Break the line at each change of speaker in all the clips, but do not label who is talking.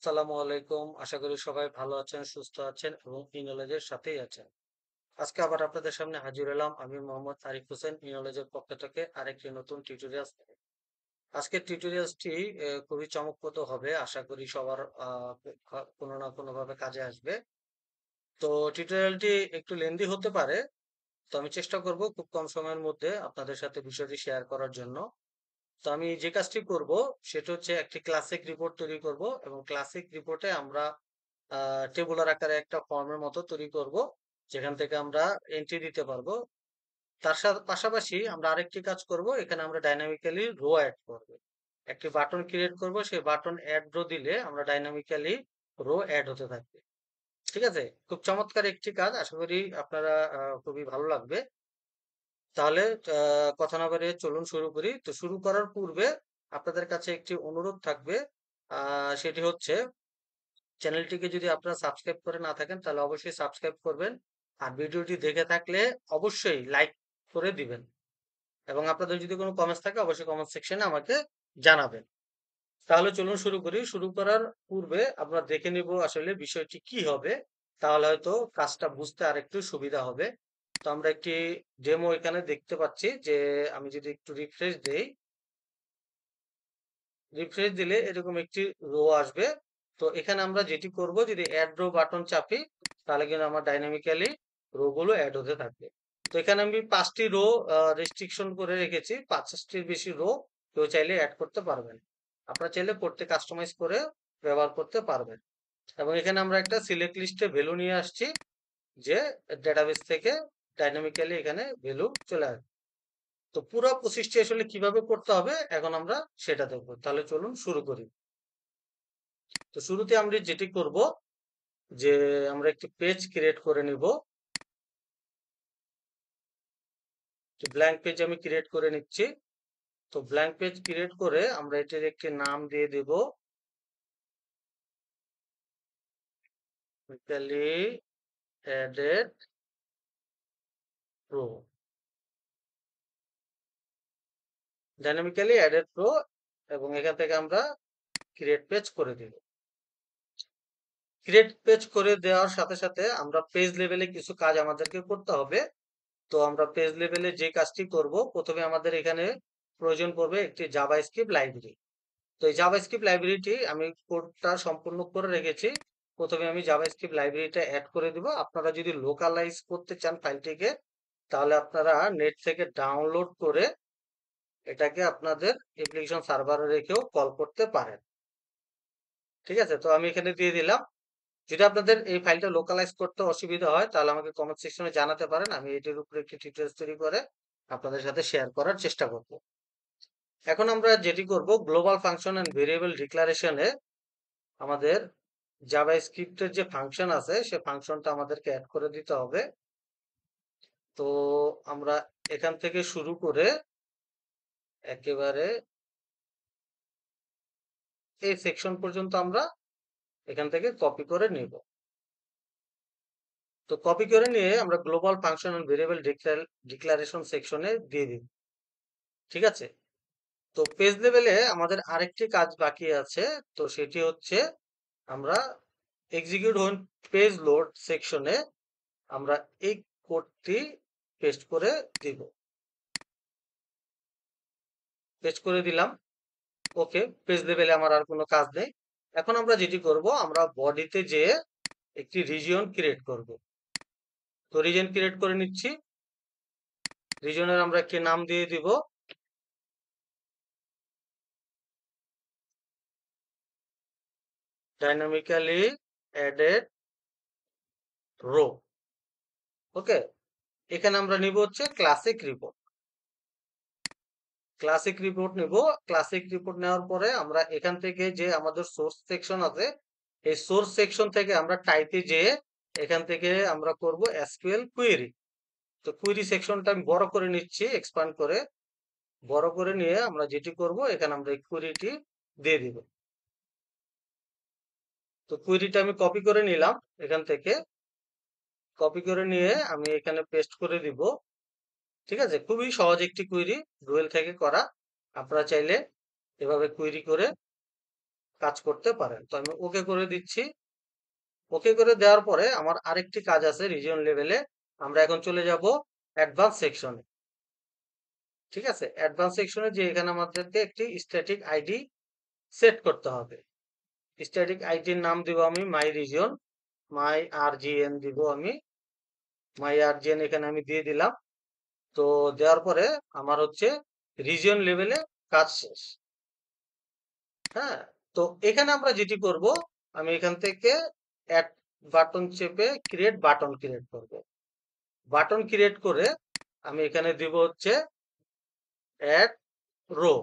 আসসালামু আলাইকুম। আশা করি সবাই ভালো আছেন, সুস্থ আছেন এবং ইনলেজের সাথেই আছেন। আজকে আবার আপনাদের সামনে হাজির হলাম আমি মোহাম্মদ আরিফ হোসেন ইনলেজের পক্ষ থেকে আরেকটি নতুন টিউটোরিয়ালস নিয়ে। আজকের টিউটোরিয়ালসটি খুবই চমকপ্রদ হবে। আশা করি সবার কোনো না কোনোভাবে কাজে আসবে। তো টিউটোরিয়ালটি একটু লেন্দি হতে পারে। তো আমি চেষ্টা করব খুব কম সময়ের মধ্যে আপনাদের সাথে বিষয়টি শেয়ার করার জন্য। তো আমি যে কাজটি করব সেটা হচ্ছে একটি ক্লাসিক রিপোর্ট তৈরি করব এবং ক্লাসিক রিপোর্টে আমরা টেবুলার আকারে একটা ফর্মের মতো তৈরি করব, যেখান থেকে আমরা এন্ট্রি দিতে পারবো। তার সাথে পাশাপাশি আমরা আরেকটি কাজ করব, এখানে আমরা ডাইনামিক্যালি রো অ্যাড করব। একটি বাটন ক্রিয়েট করব, সেই বাটন অ্যাড রো দিলে আমরা ডাইনামিক্যালি রো অ্যাড হতে থাকবে। ঠিক আছে, খুব চমৎকার একটি কাজ, আশা করি আপনারা খুবই ভালো লাগবে। তাহলে কথা না বাড়িয়ে চলুন শুরু করি। তো শুরু করার পূর্বে আপনাদের কাছে একটি অনুরোধ থাকবে, সেটি হচ্ছে চ্যানেলটিকে যদি আপনারা সাবস্ক্রাইব করে না থাকেন তাহলে অবশ্যই সাবস্ক্রাইব করবেন। আর ভিডিওটি দেখে থাকলে অবশ্যই লাইক করে দিবেন এবং আপনাদের যদি কোনো কমেন্টস থাকে অবশ্যই কমেন্ট সেকশনে আমাকে জানাবেন। তাহলে চলুন শুরু করি। শুরু করার পূর্বে আমরা দেখে নিব আসলে বিষয়টি কি হবে, তাহলে হয়তো কাজটা বুঝতে আরেকটু সুবিধা হবে। তো আমরা একটি ডেমো এখানে দেখতে পাচ্ছি যে আমি যদি একটু রিফ্রেশ দেই, রিফ্রেশ দিলে এরকম একটি রো আসবে। তো এখানে আমরা যেটি করব, যদি অ্যাড রো বাটন চাপি তাহলে কিন্তু আমার ডাইনামিক্যালি রো গুলো অ্যাড হতে থাকবে। তো এখানে আমি 5টি রো রেস্ট্রিকশন করে রেখেছি, 50টির বেশি রো কেউ চাইলে অ্যাড করতে পারবেন। আপনারা চাইলে প্রত্যেক কাস্টমাইজ করে ব্যবহার করতে পারবেন। এবং এখানে আমরা একটা সিলেক্ট লিস্টে ভ্যালু নিয়ে আসছি, যে ডেটাবেস থেকে ডাইনামিক্যালি এখানে ভ্যালু চলে আসবে। তো পুরো প্রসেসটি আসলে কিভাবে করতে হবে এখন আমরা সেটা দেখবো। তাহলে চলুন শুরু করি। তো শুরুতে আমরা যেটি করব, যে আমরা একটি পেজ ক্রিয়েট করে নিব। তো ব্ল্যাঙ্ক পেজ আমি ক্রিয়েট করে নিচ্ছি। তো ব্ল্যাঙ্ক পেজ ক্রিয়েট করে আমরা এটির একটি নাম দিয়ে দেব, added pro, dynamically added pro. এবং এখান থেকে আমরা ক্রিয়েট পেজ করে দিব। ক্রিয়েট পেজ করে দেওয়ার সাথে সাথে আমরা পেজ লেভেলে কিছু কাজ আমাদেরকে করতে হবে। তো আমরা পেজ লেভেলে যে কাজটি করব, প্রথমে আমাদের এখানে প্রয়োজন পড়বে একটি জাভাস্ক্রিপ্ট লাইব্রেরি। তো এই জাভাস্ক্রিপ্ট লাইব্রেরিটি আমি কোডটা সম্পূর্ণ করে রেখেছি। প্রথমে আমি জাভাস্ক্রিপ্ট লাইব্রেরিটা অ্যাড করে দিব। আপনারা যদি লোকালাইজ করতে চান ফাইলটিকে, তাহলে আপনারা নেট থেকে ডাউনলোড করে এটাকে আপনাদের অ্যাপ্লিকেশন সার্ভারে রেখেও কল করতে পারেন। ঠিক আছে, তো আমি এখানে দিয়ে দিলাম। যদি আপনাদের এই ফাইলটা লোকালাইজ করতে অসুবিধা হয় তাহলে আমাকে কমেন্ট সেকশনে জানাতে পারেন, আমি এটির উপরে একটি টিউটোরিয়াল তৈরি করে আপনাদের সাথে শেয়ার করার চেষ্টা করব। এখন আমরা যেটি করব, গ্লোবাল ফাংশন এন্ড ভেরিয়েবল ডিক্লারেশনে আমাদের জাভাস্ক্রিপ্টের যে ফাংশন আছে সে ফাংশনটা আমাদেরকে অ্যাড করে দিতে হবে। তো আমরা এখান থেকে শুরু করে একেবারে এই সেকশন পর্যন্ত আমরা এখান থেকে কপি করে নিব। তো কপি করে নিয়ে আমরা global function and variable declaration সেকশনে দিয়ে দিব। ঠিক আছে, তো পেজ লেভেলে আমাদের আরেকটি কাজ বাকি আছে। তো সেটি হচ্ছে আমরা এক্সিকিউট হোন পেজ লোড সেকশনে আমরা এই কোডটি পেস্ট করে দিব। পেস্ট করে দিলাম। ওকে, পেজ লেভেলে আমার আর কোনো কাজ নেই। এখন আমরা যেটি করব, আমরা বডিতে যেয়ে একটি রিজিয়ন ক্রিয়েট করব। তো রিজিয়ন ক্রিয়েট করে নিচ্ছি। রিজিয়নের আমরা একটি নাম দিয়ে দিব, ডাইনামিক্যালি অ্যাডেড রো। ওকে, এখানে আমরা নিব হচ্ছে ক্লাসিক রিপোর্ট। ক্লাসিক রিপোর্ট নিব। ক্লাসিক রিপোর্ট নেওয়ার পরে আমরা এখান থেকে যে আমাদের সোর্স সেকশন আছে, এই সোর্স সেকশন থেকে আমরা টাইপে যেয়ে এখান থেকে আমরা করব এসকিউএল কুয়েরি। তো কুয়েরি সেকশনটা আমি বড় করে নিচ্ছি, এক্সপান্ড করে। বড় করে নিয়ে আমরা যেটি করব, এখানে আমরা এই কুয়েরিটি দিয়ে দিব। তো কুয়েরিটা আমি কপি করে নিলাম এখান থেকে। কপি করে নিয়ে আমি এখানে পেস্ট করে দিব। ঠিক আছে, খুবই সহজ একটি কুয়েরি, ডুয়েল থেকে করা। আপনারা চাইলে এভাবে কুয়েরি করে কাজ করতে পারেন। তো আমি ওকে করে দিচ্ছি। ওকে করে দেওয়ার পরে আমার আরেকটি কাজ আছে রিজিয়ন লেভেলে। আমরা এখন চলে যাব অ্যাডভান্স সেকশনে। ঠিক আছে, অ্যাডভান্স সেকশনে যে এখানে আমাদেরকে একটি স্ট্যাটিক আইডি সেট করতে হবে। স্ট্যাটিক আইডির নাম দিব আমি মাই রিজিয়ন, মাই আরজিএন দিব আমি, মাই আরজিএন এখানে আমি দিয়ে দিলাম। তো দেওয়ার পরে আমার হচ্ছে রিজিয়ন লেভেলে কাজ শেষ। হ্যাঁ, তো এখানে আমরা যেটি করব, আমি এখান থেকে অ্যাড বাটন চেপে ক্রিয়েট বাটন ক্রিয়েট করব। বাটন ক্রিয়েট করে আমি এখানে দিব হচ্ছে অ্যাড রো।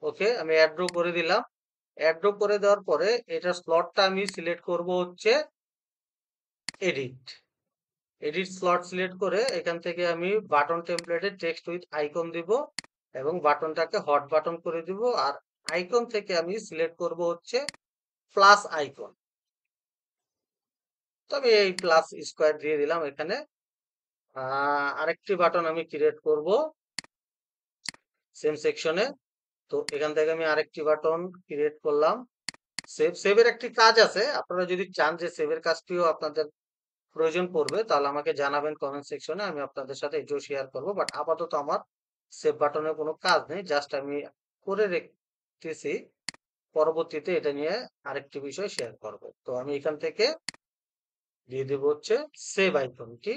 ওকে, আমি অ্যাড রো করে দিলাম। অ্যাড রো করে দেওয়ার পরে এটা স্লটটা আমি সিলেক্ট করব হচ্ছে এডিট। এডিট স্লট সিলেক্ট করে এখান থেকে আমি বাটন টেমপ্লেটে টেক্সট উইথ আইকন দিব এবং বাটনটাকে হট বাটন করে দিব। আর আইকন থেকে আমি সিলেক্ট করব হচ্ছে প্লাস আইকন। তো আমি এই প্লাস স্কোয়ার দিয়ে দিলাম এখানে। আরেকটি বাটন আমি ক্রিয়েট করব সেম সেকশনে। তো এখান থেকে আমি আরেকটি বাটন ক্রিয়েট করলাম। সেভের একটি কাজ আছে, আপনারা যদি চান যে সেভের কাজটিও আপনাদের প্রয়োজন পড়বে তাহলে আমাকে জানাবেন কমেন্ট সেকশনে, আমি আপনাদের সাথে এটিও শেয়ার করব। বাট আপাতত আমার সেভ বাটনের কোনো কাজ নেই, জাস্ট আমি করে রেখেছি, পরবর্তীতে এটা নিয়ে আরেকটি বিষয় শেয়ার করব। তো আমি এখান থেকে দিয়ে দেব হচ্ছে সেভ আইকনটি।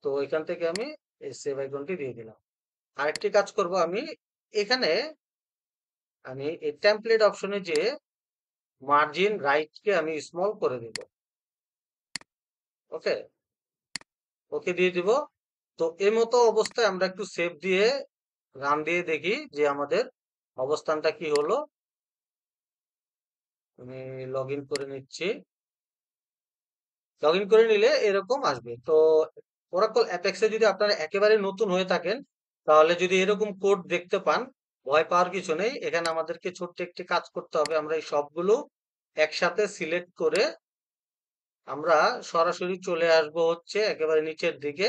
তো এখান থেকে আমি এই সেভ আইকনটি দিয়ে দিলাম। আরেকটি কাজ করব আমি এখানে, আমি এই টেমপ্লেট অপশনে যে মার্জিন রাইটকে আমি স্মল করে দেব। ওকে, ওকে দিয়ে দিব। তো এই মতো অবস্থায় আমরা একটু সেভ দিয়ে রান দিয়ে দেখি যে আমাদের অবস্থানটা কি হলো। আমি লগ ইন করে নিচ্ছি। লগ ইন করে নিলে এরকম আসবে। তো ওরাকল অ্যাপেক্সে যদি আপনারা একেবারে নতুন হয়ে থাকেন তাহলে যদি এরকম কোড দেখতে পান, ভয় পাওয়ার কিছু নেই। এখানে আমাদেরকে ছোট্ট একটি কাজ করতে হবে। আমরা এই সবগুলো একসাথে সিলেক্ট করে আমরা সরাসরি চলে আসব হচ্ছে একেবারে নিচের দিকে।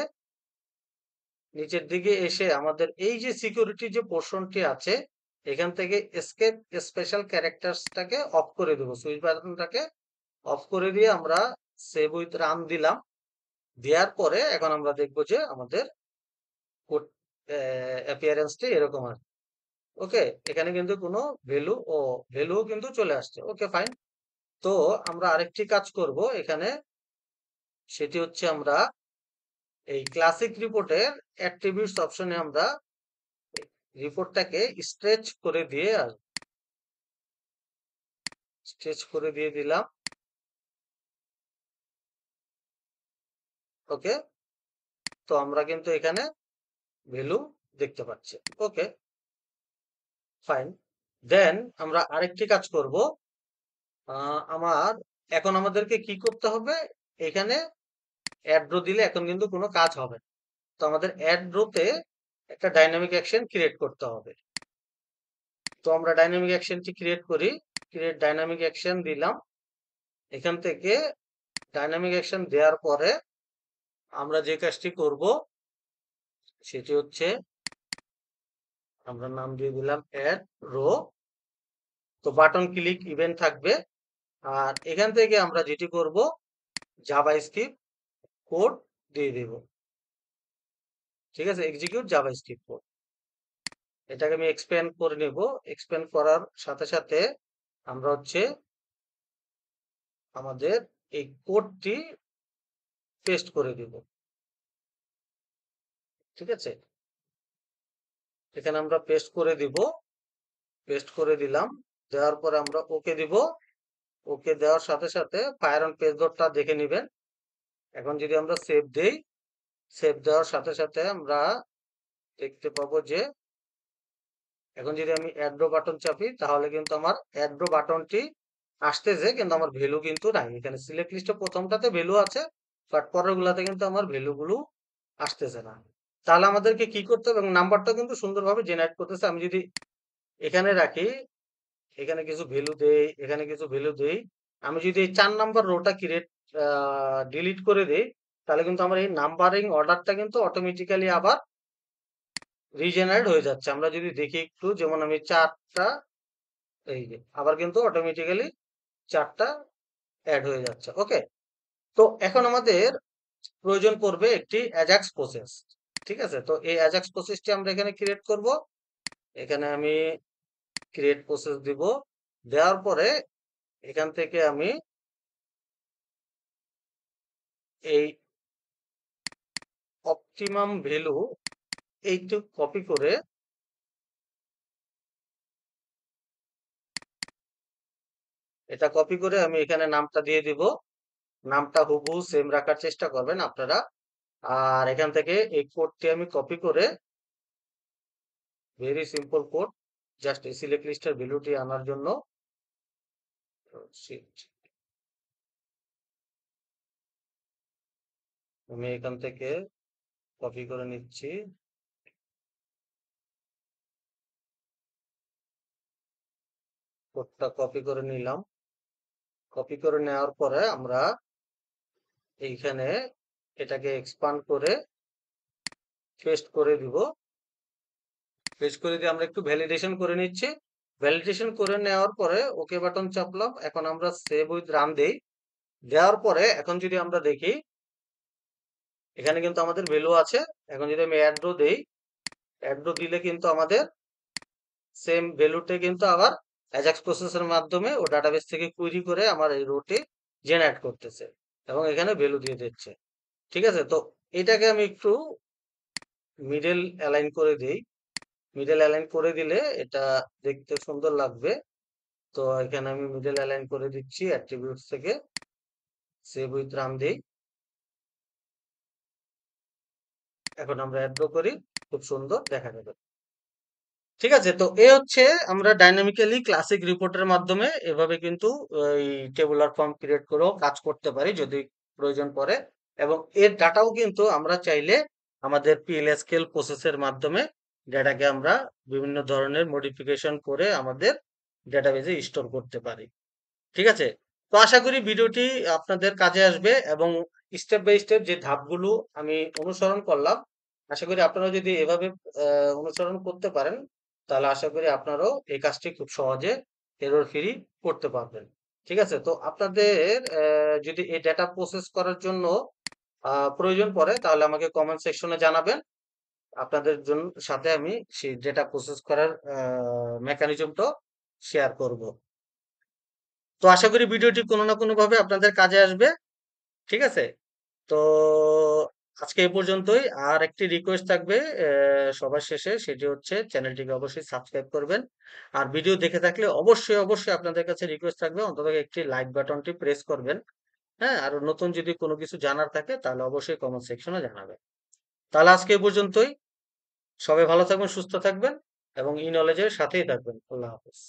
নিচের দিকে এসে আমাদের এই যে সিকিউরিটি যে পোর্শনটি আছে এখান থেকে এসকেপ স্পেশাল ক্যারেক্টারসটাকে অফ করে দেবো, সুইচ বাটনটাকে অফ করে দিয়ে আমরা সেভ উইথ রান দিলাম। দেওয়ার পরে এখন আমরা দেখব যে আমাদের কোড অ্যাপিয়ারেন্সটি এরকম আছে। ওকে, এখানে কিন্তু কোনো ভ্যালু কিন্তু চলে আসছে। ওকে, ফাইন। তো আমরা আরেকটি কাজ করব এখানে, সেটি হচ্ছে আমরা এই ক্লাসিক রিপোর্টের অ্যাট্রিবিউটস অপশনে আমরা রিপোর্টটাকে স্ট্রেচ করে দিয়ে স্ট্রেচ করে দিয়ে দিলাম। ওকে, তো আমরা কিন্তু এখানে ভ্যালু দেখতে পাচ্ছি। ওকে, ফাইন। দেন আমরা আরেকটি কাজ করব। আমার এখন আমাদেরকে কি করতে হবে, এখানে অ্যাড রো দিলে এখন কিন্তু কোনো কাজ হবে না। তো আমাদের অ্যাড রোতে একটা ডাইনামিক অ্যাকশন ক্রিয়েট করতে হবে। তো আমরা ডাইনামিক অ্যাকশনটি ক্রিয়েট করি। ক্রিয়েট ডাইনামিক অ্যাকশন দিলাম। এখান থেকে ডাইনামিক অ্যাকশন দেওয়ার পরে আমরা যে কাজটি করব সেটি হচ্ছে আমরা নাম দিয়ে দিলাম অ্যাড রো। তো বাটন ক্লিক ইভেন্ট থাকবে। আর এখান থেকে আমরা যেটি করব জাভাস্ক্রিপ্ট কোড দিয়ে দেব। ঠিক আছে, এক্সিকিউট জাভাস্ক্রিপ্ট কোড। এটাকে আমি এক্সপ্যান্ড করে নেব। এক্সপ্যান্ড করার সাথে সাথে আমরা হচ্ছে আমাদের এই কোডটি পেস্ট করে দেব। ঠিক আছে, এখানে আমরা পেস্ট করে দিব। পেস্ট করে দিলাম। দেওয়ার পরে আমরা ওকে দিব। ওকে দেওয়ার সাথে সাথে ফায়ার অন পেজ লোডটা দেখে নেবেন। এখন যদি আমরা সেভ দেই, সেভ দেওয়ার সাথে সাথে আমরা দেখতে পাবো যে এখন যদি আমি অ্যাড্রো বাটন চাপি তাহলে কিন্তু আমার অ্যাড্রো বাটনটি আসতেছে, কিন্তু আমার ভ্যালু কিন্তু নাই। এখানে সিলেক্ট লিস্টে প্রথমটাতে ভ্যালু আছে, বাট পরের গুলাতে কিন্তু আমার ভ্যালুগুলো আসতেছে না। তাহলে আমাদেরকে কি করতে হবে, এবং নাম্বারটা কিন্তু সুন্দরভাবে জেনারেট করতেছে। আমি যদি এখানে রাখি, এখানে কিছু ভ্যালু দেই, এখানে কিছু ভ্যালু দেই, আমি যদি এই 4 নাম্বার রোটা ক্রিয়েট ডিলিট করে দেই তাহলে কিন্তু আমার এই নাম্বারিং অর্ডারটা কিন্তু অটোমেটিক্যালি আবার রিজেনারেট হয়ে যাচ্ছে। আমরা যদি দেখি একটু, যেমন আমি 4টা এই যে আবার কিন্তু অটোমেটিক্যালি 4টা অ্যাড হয়ে যাচ্ছে। ওকে, তো এখন আমাদের প্রয়োজন পড়বে একটি অ্যাজাক্স প্রসেস। ঠিক আছে, তো এই অ্যাজাক্স প্রসেসটি আমরা এখানে ক্রিয়েট করব। এখানে আমি ক্রিয়েট প্রসেস দিব। দেওয়ার পরে এখান থেকে আমি এই অপটিমাম ভ্যালু এইটুক কপি করে আমি এখানে নামটা দিয়ে দিব। নামটা হুবহু সেম রাখার চেষ্টা করবেন আপনারা। আর এখান থেকে এই কোডটি আমি কপি করে, very simple code, just select লিস্টের ভ্যালুটি আনার জন্য। Shit, আমি এখান থেকে কপি করে নিচ্ছি। কোডটা কপি করে নিলাম। কপি করে নেওয়ার পরে আমরা এইখানে এটাকে এক্সপান্ড করে পেস্ট করে দিব। পেস্ট করে দিয়ে আমরা একটু ভ্যালিডেশন করে নিচ্ছি। ভ্যালিডেশন করে নেওয়ার পরে ওকে বাটন চাপলাম। এখন আমরা সেভ উইথ রান দেই। দেওয়ার পরে এখন যদি আমরা দেখি, এখানে কিন্তু আমাদের ভ্যালু আছে। এখন যদি আমি অ্যাড রো দেই, অ্যাড রো দিলে কিন্তু আমাদের সেম ভ্যালুটা কিন্তু আবার অ্যাজাক্স প্রসেসের মাধ্যমে ও ডাটাবেস থেকে কুইরি করে আমার এই রোতে জেনারেট করতেছে এবং এখানে ভ্যালু দিয়ে দিচ্ছে। ঠিক আছে, তো এটাকে আমি একটু মিডল অ্যালাইন করে দিই। মিডল অ্যালাইন করে দিলে এটা দেখতে সুন্দর লাগবে। তো এখানে আমি মিডল অ্যালাইন করে দিচ্ছি। অ্যাট্রিবিউটস থেকে সেভ উইথ রান দেই। এখন আমরা অ্যাড করি, খুব সুন্দর দেখা যাবে। ঠিক আছে, তো এ হচ্ছে আমরা ডাইনামিক্যালি ক্লাসিক রিপোর্টের মাধ্যমে এভাবে কিন্তু এই টেবুলার ফর্ম ক্রিয়েট করেও কাজ করতে পারি যদি প্রয়োজন পড়ে। এবং এর ডাটাও কিন্তু আমরা চাইলে আমাদের পিএলএসকেএল প্রসেসের মাধ্যমে ডাটাকে আমরা বিভিন্ন ধরনের মডিফিকেশন করে আমাদের ডেটাবেজে স্টোর করতে পারি। ঠিক আছে, তো আশা করি ভিডিওটি আপনাদের কাজে আসবে এবং স্টেপ বাই স্টেপ যে ধাপগুলো আমি অনুসরণ করলাম, আশা করি আপনারা যদি এভাবে অনুসরণ করতে পারেন, তাহলে আশা করি আপনারাও এই কাজটি খুব সহজে এরর ফ্রি করতে পারবেন। ঠিক আছে, তো আপনাদের যদি এই ডেটা প্রসেস করার জন্য প্রয়োজন পড়ে তাহলে আমাকে কমেন্ট সেকশনে জানাবেন। আপনাদের জন্য সাথে আমি সেই ডেটা প্রসেস করার মেকানিজমটাও শেয়ার করব। তো আশা করি ভিডিওটি কোনো না কোনো ভাবে আপনাদের কাজে আসবে। ঠিক আছে, তো আজকে এই পর্যন্তই। আর একটি রিকোয়েস্ট থাকবে সবার শেষে, সেটি হচ্ছে চ্যানেলটিকে অবশ্যই সাবস্ক্রাইব করবেন। আর ভিডিও দেখে থাকলে অবশ্যই অবশ্যই আপনাদের কাছে রিকোয়েস্ট থাকবে অন্তত একটি লাইক বাটনটি প্রেস করবেন। হ্যাঁ, আর নতুন যদি কোনো কিছু জানার থাকে তাহলে অবশ্যই কমেন্ট সেকশনে জানাবেন। তাহলে আজকে এই পর্যন্তই। সবাই ভালো থাকবেন, সুস্থ থাকবেন এবং ই নলেজের সাথেই থাকবেন। আল্লাহ হাফেজ।